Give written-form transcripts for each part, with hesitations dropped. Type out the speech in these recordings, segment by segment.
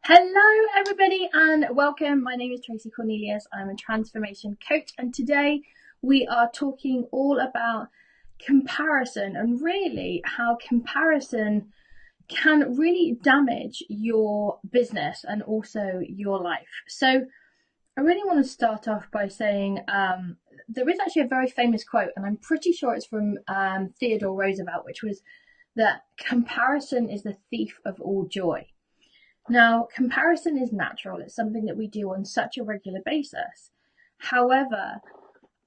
Hello, everybody, and welcome. My name is Traci Cornelius. I'm a transformation coach, and today we are talking all about comparison and really how comparison can really damage your business and also your life. So, I really want to start off by saying there is actually a very famous quote, and I'm pretty sure it's from Theodore Roosevelt, which was that comparison is the thief of all joy. Now, comparison is natural. It's something that we do on such a regular basis. However,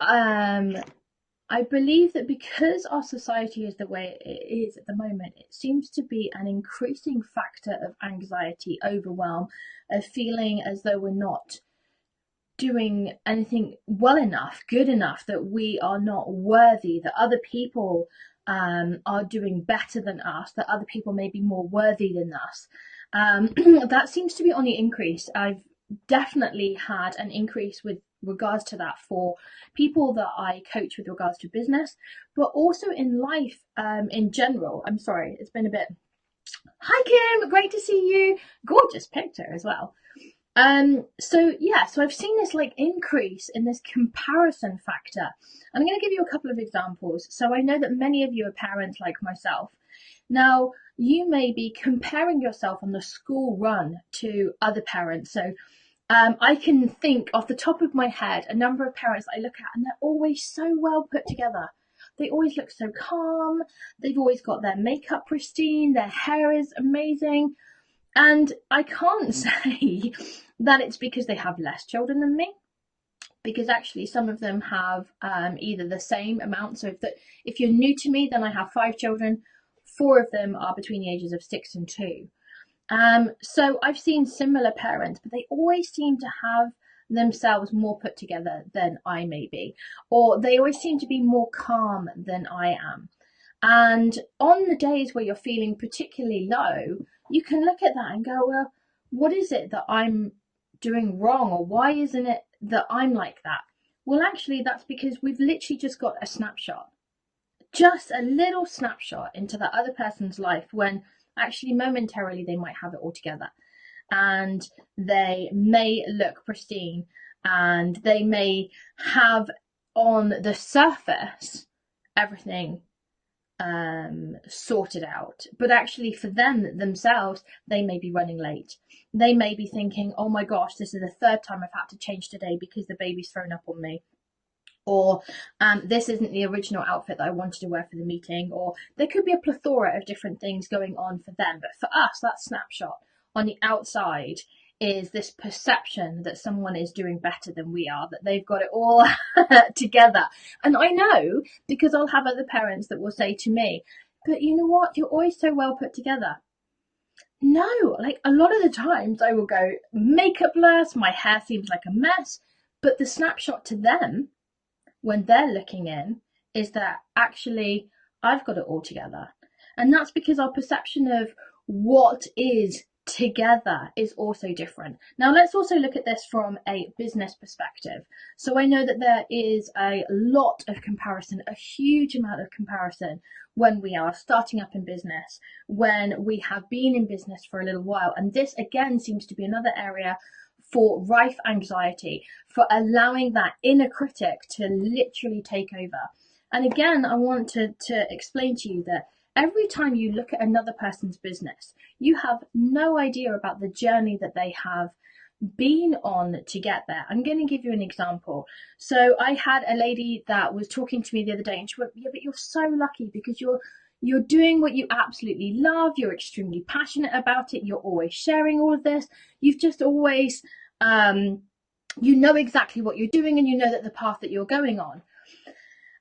I believe that because our society is the way it is at the moment, it seems to be an increasing factor of anxiety, overwhelm, of feeling as though we're not doing anything well enough, good enough, that we are not worthy, that other people are doing better than us, that other people may be more worthy than us. That seems to be on the increase. I've definitely had an increase with regards to that for people that I coach with regards to business, but also in life in general. I'm sorry, it's been a bit. Hi Kim, great to see you. Gorgeous picture as well. So I've seen this increase in this comparison factor. I'm going to give you a couple of examples. So I know that many of you are parents like myself. Now, you may be comparing yourself on the school run to other parents. So I can think off the top of my head a number of parents that I look at, and they're always so well put together. They always look so calm. They've always got their makeup pristine. Their hair is amazing. And I can't say that it's because they have less children than me, because actually some of them have either the same amount. So if you're new to me, then I have 5 children. 4 of them are between the ages of 6 and 2. So I've seen similar parents, but they always seem to have themselves more put together than I may be, or they always seem to be more calm than I am. And on the days where you're feeling particularly low, you can look at that and go, well, what is it that I'm doing wrong, or why isn't it that I'm like that? Well, actually, that's because we've literally just got a snapshot, just a little snapshot into that other person's life, when actually momentarily they might have it all together, and they may look pristine, and they may have on the surface everything sorted out, but actually for them themselves, they may be running late. They may be thinking, oh my gosh, this is the 3rd time I've had to change today because the baby's thrown up on me, or this isn't the original outfit that I wanted to wear for the meeting, or there could be a plethora of different things going on for them. But for us, that snapshot on the outside is this perception that someone is doing better than we are, that they've got it all together. And I know, because I'll have other parents that will say to me, but you know what, you're always so well put together. No, a lot of the times I will go makeupless, my hair seems like a mess, but the snapshot to them when they're looking in is that actually I've got it all together. And that's because our perception of what is together is also different. Now, let's also look at this from a business perspective. So I know that there is a lot of comparison, a huge amount of comparison when we are starting up in business, when we have been in business for a little while. And this again seems to be another area for rife anxiety, for allowing that inner critic to literally take over. And again, I want to explain to you that every time you look at another person's business, you have no idea about the journey that they have been on to get there. I'm going to give you an example. So I had a lady that was talking to me the other day, and she went, yeah, but you're so lucky because you're doing what you absolutely love. You're extremely passionate about it. You're always sharing all of this. You've just always, you know exactly what you're doing, and you know that the path that you're going on.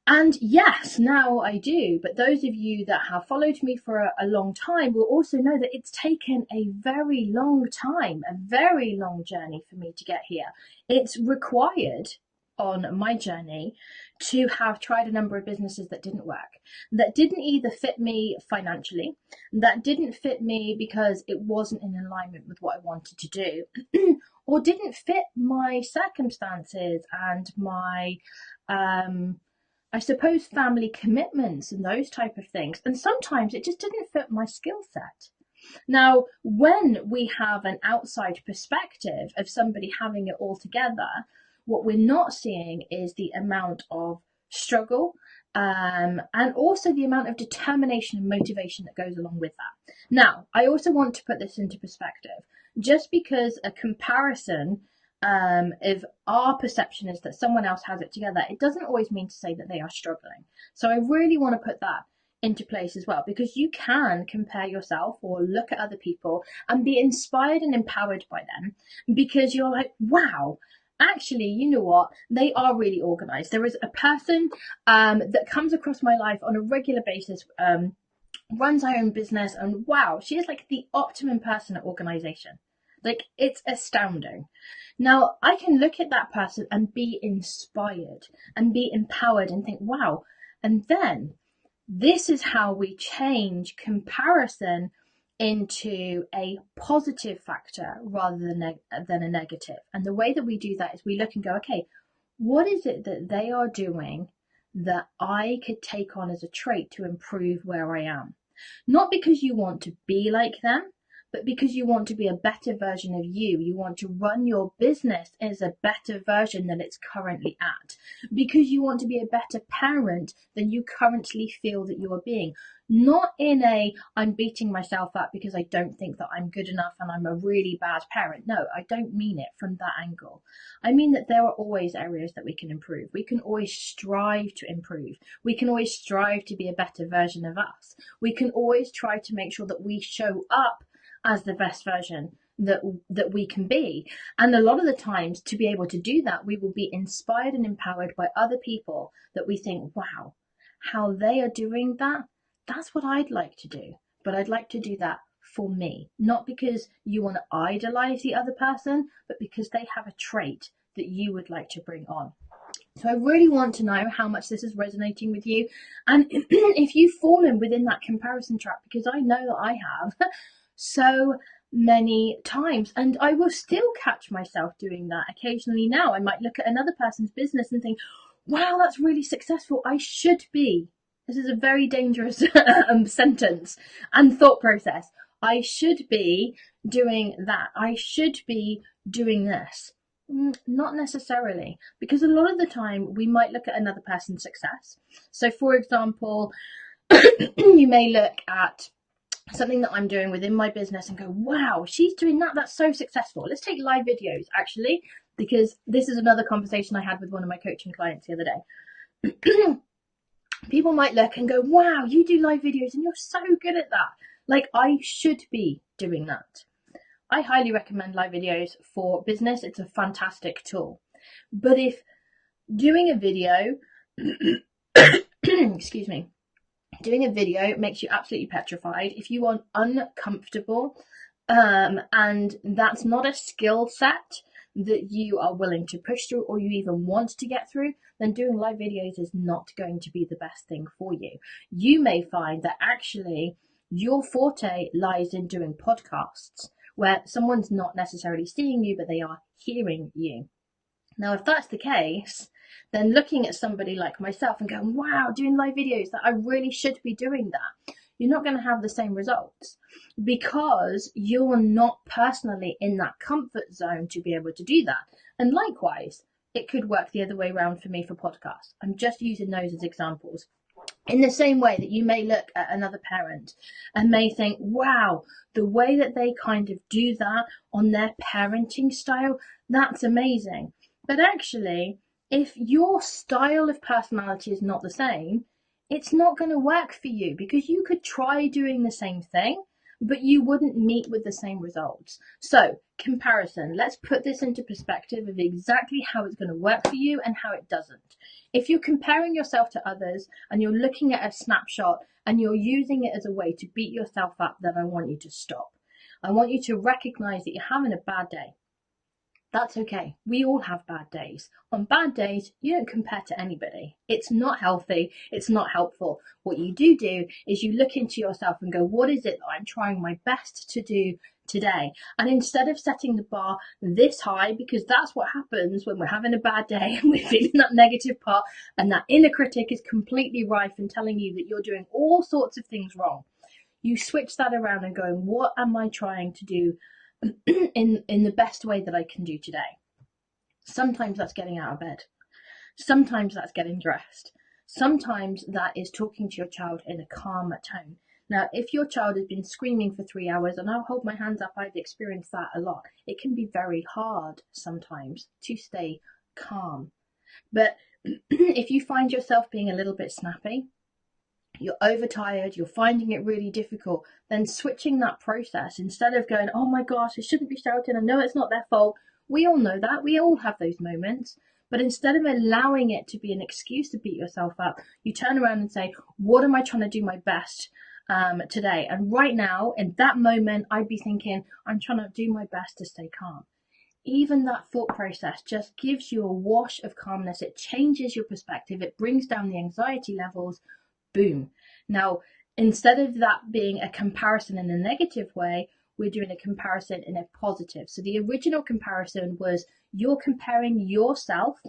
And yes, now I do. But those of you that have followed me for a long time will also know that it's taken a very long time, a very long journey for me to get here. It's required on my journey to have tried a number of businesses that didn't work, that didn't either fit me financially, that didn't fit me because it wasn't in alignment with what I wanted to do, or didn't fit my circumstances and my I suppose family commitments and those type of things. And sometimes it just didn't fit my skill set. Now, when we have an outside perspective of somebody having it all together, what we're not seeing is the amount of struggle, and also the amount of determination and motivation that goes along with that. Now, I also want to put this into perspective. Just because a comparison, if our perception is that someone else has it together, it doesn't always mean to say that they are struggling. So I really want to put that into place as well, because you can compare yourself or look at other people and be inspired and empowered by them, because you're like, wow, actually, you know what? They are really organized. There is a person that comes across my life on a regular basis, runs her own business, and wow, she is like the optimum person at organization. Like, it's astounding. Now, I can look at that person and be inspired and be empowered and think, wow. And then this is how we change comparison into a positive factor rather than a negative. And the way that we do that is we look and go, okay, what is it that they are doing that I could take on as a trait to improve where I am? Not because you want to be like them, but because you want to be a better version of you. You want to run your business as a better version than it's currently at. Because you want to be a better parent than you currently feel that you are being. Not in a, I'm beating myself up because I don't think that I'm good enough and I'm a really bad parent. No, I don't mean it from that angle. I mean that there are always areas that we can improve. We can always strive to improve. We can always strive to be a better version of us. We can always try to make sure that we show up as the best version that we can be. And a lot of the times, to be able to do that, we will be inspired and empowered by other people that we think, wow, how they are doing that, that's what I'd like to do. But I'd like to do that for me, not because you want to idolize the other person, but because they have a trait that you would like to bring on. So I really want to know how much this is resonating with you, and if you've fallen within that comparison trap, because I know that I have so many times, and I will still catch myself doing that occasionally now. I might look at another person's business and think, wow, that's really successful. I should be. This is a very dangerous sentence and thought process. I should be doing that. I should be doing this. Not necessarily, because a lot of the time we might look at another person's success. So, for example, you may look at something that I'm doing within my business and go, wow, she's doing that. That's so successful. Let's take live videos, actually, because this is another conversation I had with one of my coaching clients the other day. People might look and go, wow, you do live videos and you're so good at that. Like, I should be doing that. I highly recommend live videos for business. It's a fantastic tool. But if doing a video, excuse me, doing a video makes you absolutely petrified, if you are uncomfortable, and that's not a skill set that you are willing to push through or you even want to get through, then doing live videos is not going to be the best thing for you. You may find that actually your forte lies in doing podcasts, where someone's not necessarily seeing you, but they are hearing you. Now, if that's the case, then looking at somebody like myself and going, wow, doing live videos, that I really should be doing that, you're not going to have the same results, because you're not personally in that comfort zone to be able to do that. And likewise, it could work the other way around for me for podcasts. I'm just using those as examples. In the same way that you may look at another parent and may think, wow, the way that they kind of do that on their parenting style, that's amazing. But actually, if your style of personality is not the same, it's not going to work for you, because you could try doing the same thing, but you wouldn't meet with the same results. So, comparison. Let's put this into perspective of exactly how it's going to work for you and how it doesn't. If you're comparing yourself to others and you're looking at a snapshot and you're using it as a way to beat yourself up, then I want you to stop. I want you to recognize that you're having a bad day. That's okay. We all have bad days. On bad days, you don't compare to anybody. It's not healthy. It's not helpful. What you do is you look into yourself and go, what is it that I'm trying my best to do today? And instead of setting the bar this high, because that's what happens when we're having a bad day and we're feeling that negative part, and that inner critic is completely rife and telling you that you're doing all sorts of things wrong. You switch that around and going, what am I trying to do in the best way that I can do today? Sometimes that's getting out of bed. Sometimes that's getting dressed. Sometimes that is talking to your child in a calm tone. Now, if your child has been screaming for 3 hours, and I'll hold my hands up, I've experienced that a lot. It can be very hard sometimes to stay calm. But if you find yourself being a little bit snappy, you're overtired, you're finding it really difficult, then switching that process, instead of going, oh my gosh, I shouldn't be shouting, I know it's not their fault. We all know that, we all have those moments. But instead of allowing it to be an excuse to beat yourself up, you turn around and say, what am I trying to do my best today? And right now, in that moment, I'd be thinking, I'm trying to do my best to stay calm. Even that thought process just gives you a wash of calmness. It changes your perspective. It brings down the anxiety levels. Boom. Now, instead of that being a comparison in a negative way, we're doing a comparison in a positive. So the original comparison was you're comparing yourself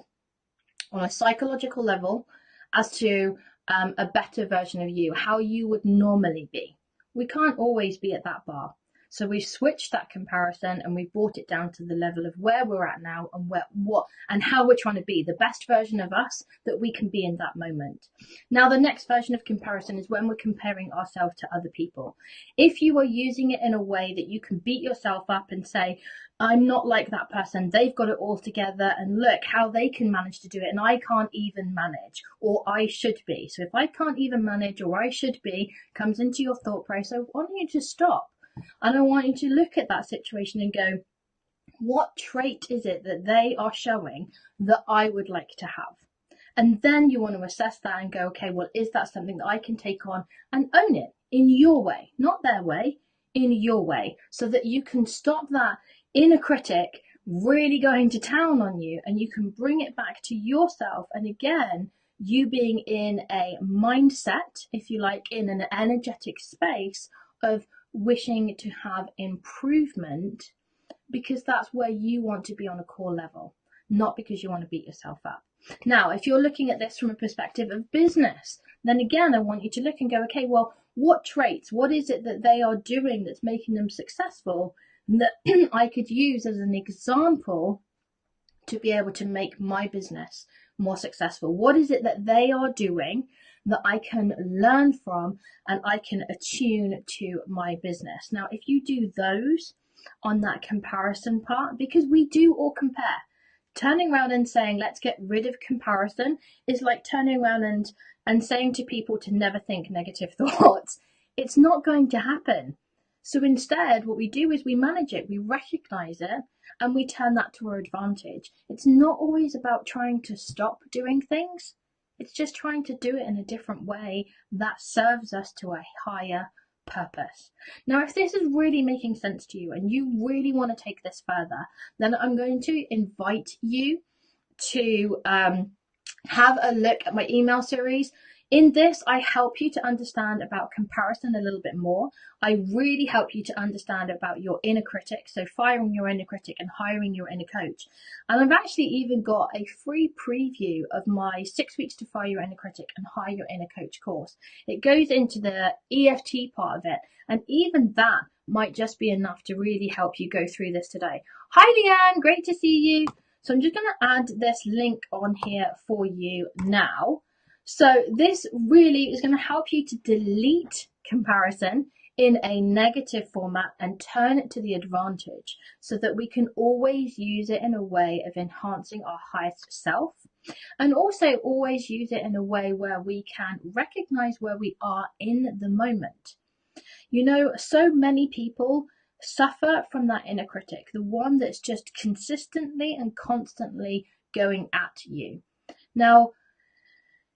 on a psychological level as to a better version of you, how you would normally be. We can't always be at that bar. So we've switched that comparison and we've brought it down to the level of where we're at now and what and how we're trying to be the best version of us that we can be in that moment. Now, the next version of comparison is when we're comparing ourselves to other people. If you are using it in a way that you can beat yourself up and say, I'm not like that person, they've got it all together and look how they can manage to do it and I can't even manage, or I should be. So if I can't even manage or I should be comes into your thought process, why don't you just stop? And I want you to look at that situation and go, what trait is it that they are showing that I would like to have? And then you want to assess that and go, okay, well, is that something that I can take on and own it in your way, not their way, in your way, so that you can stop that inner critic really going to town on you and you can bring it back to yourself. And again, you being in a mindset, if you like, in an energetic space of wishing to have improvement, because that's where you want to be on a core level, not because you want to beat yourself up. Now, if you're looking at this from a perspective of business, then again, I want you to look and go, okay, well, what traits, what is it that they are doing that's making them successful that I could use as an example to be able to make my business more successful? What is it that they are doing that I can learn from and I can attune to my business? Now, if you do those on that comparison part, because we do all compare, turning around and saying, let's get rid of comparison is like turning around and saying to people to never think negative thoughts. It's not going to happen. So instead, what we do is we manage it, we recognize it, and we turn that to our advantage. It's not always about trying to stop doing things. It's just trying to do it in a different way that serves us to a higher purpose. Now, if this is really making sense to you and you really want to take this further, then I'm going to invite you to have a look at my email series. In this, I help you to understand about comparison a little bit more. I really help you to understand about your inner critic, so firing your inner critic and hiring your inner coach. And I've actually even got a free preview of my 6 weeks to fire your inner critic and hire your inner coach course. It goes into the EFT part of it, and even that might just be enough to really help you go through this today. Hi, Leanne, great to see you. So I'm just going to add this link on here for you now. So this really is going to help you to delete comparison in a negative format and turn it to the advantage so that we can always use it in a way of enhancing our highest self, and also always use it in a way where we can recognize where we are in the moment. You know, so many people suffer from that inner critic, the one that's just consistently and constantly going at you. Now,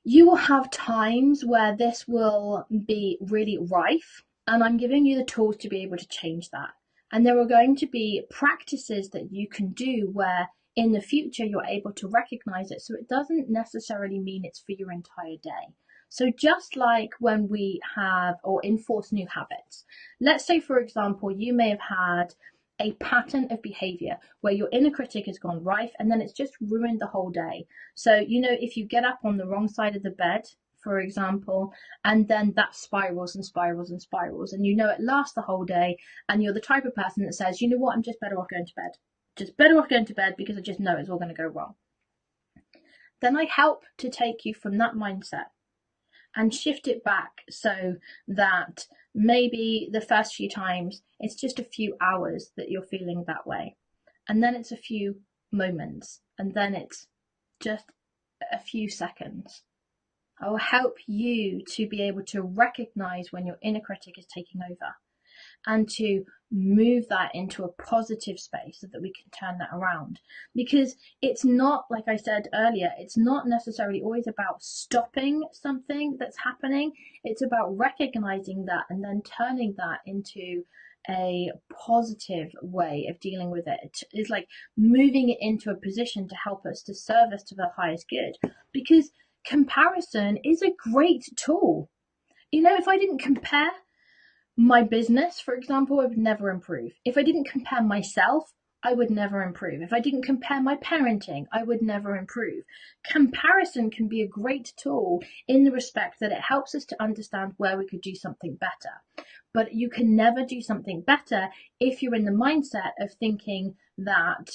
you will have times where this will be really rife, and I'm giving you the tools to be able to change that. And there are going to be practices that you can do where in the future you're able to recognize it, so it doesn't necessarily mean it's for your entire day. So just like when we have or enforce new habits, let's say, for example, you may have had a pattern of behavior where your inner critic has gone rife and then it's just ruined the whole day. So, you know, if you get up on the wrong side of the bed for example, and then that spirals and spirals and spirals, and you know it lasts the whole day, and you're the type of person that says, you know what, I'm just better off going to bed. Just better off going to bed because I just know it's all going to go wrong. Then I help to take you from that mindset and shift it back so that maybe the first few times it's just a few hours that you're feeling that way. And then it's a few moments. And then it's just a few seconds. I will help you to be able to recognize when your inner critic is taking over and to move that into a positive space so that we can turn that around. Because it's not, like I said earlier, it's not necessarily always about stopping something that's happening. It's about recognizing that and then turning that into a positive way of dealing with it. It's like moving it into a position to help us, to serve us to the highest good. Because comparison is a great tool. You know, if I didn't compare my business, for example, I would never improve. If I didn't compare myself, I would never improve. If I didn't compare my parenting, I would never improve. Comparison can be a great tool in the respect that it helps us to understand where we could do something better. But you can never do something better if you're in the mindset of thinking that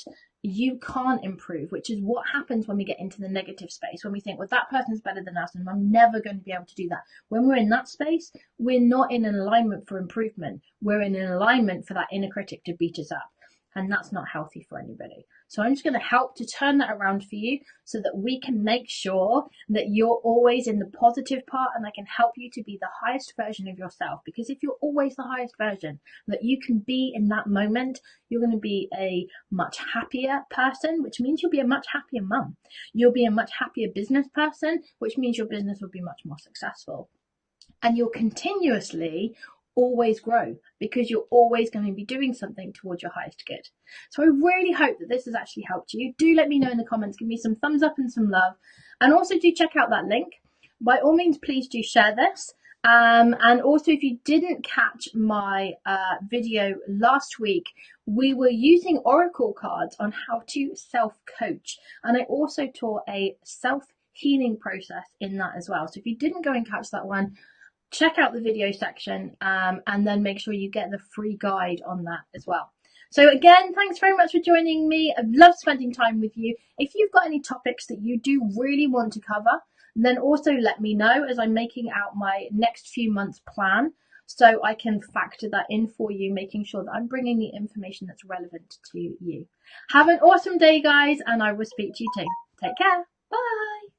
you can't improve, which is what happens when we get into the negative space, when we think, well, that person's better than us and I'm never going to be able to do that. When we're in that space, we're not in an alignment for improvement. We're in an alignment for that inner critic to beat us up. And that's not healthy for anybody. So I'm just going to help to turn that around for you so that we can make sure that you're always in the positive part, and I can help you to be the highest version of yourself. Because if you're always the highest version that you can be in that moment, you're going to be a much happier person, which means you'll be a much happier mum. You'll be a much happier business person, which means your business will be much more successful. And you'll continuously always grow because you're always going to be doing something towards your highest good. So I really hope that this has actually helped you. Do let me know in the comments, give me some thumbs up and some love, and also do check out that link. By all means, please do share this. And also, if you didn't catch my video last week, we were using oracle cards on how to self-coach, and I also taught a self-healing process in that as well. So if you didn't go and catch that one, check out the video section, and then make sure you get the free guide on that as well. So again, thanks very much for joining me. I've loved spending time with you. If you've got any topics that you do really want to cover, then also let me know as I'm making out my next few months plan, so I can factor that in for you, making sure that I'm bringing the information that's relevant to you. Have an awesome day, guys, and I will speak to you too. Take care. Bye.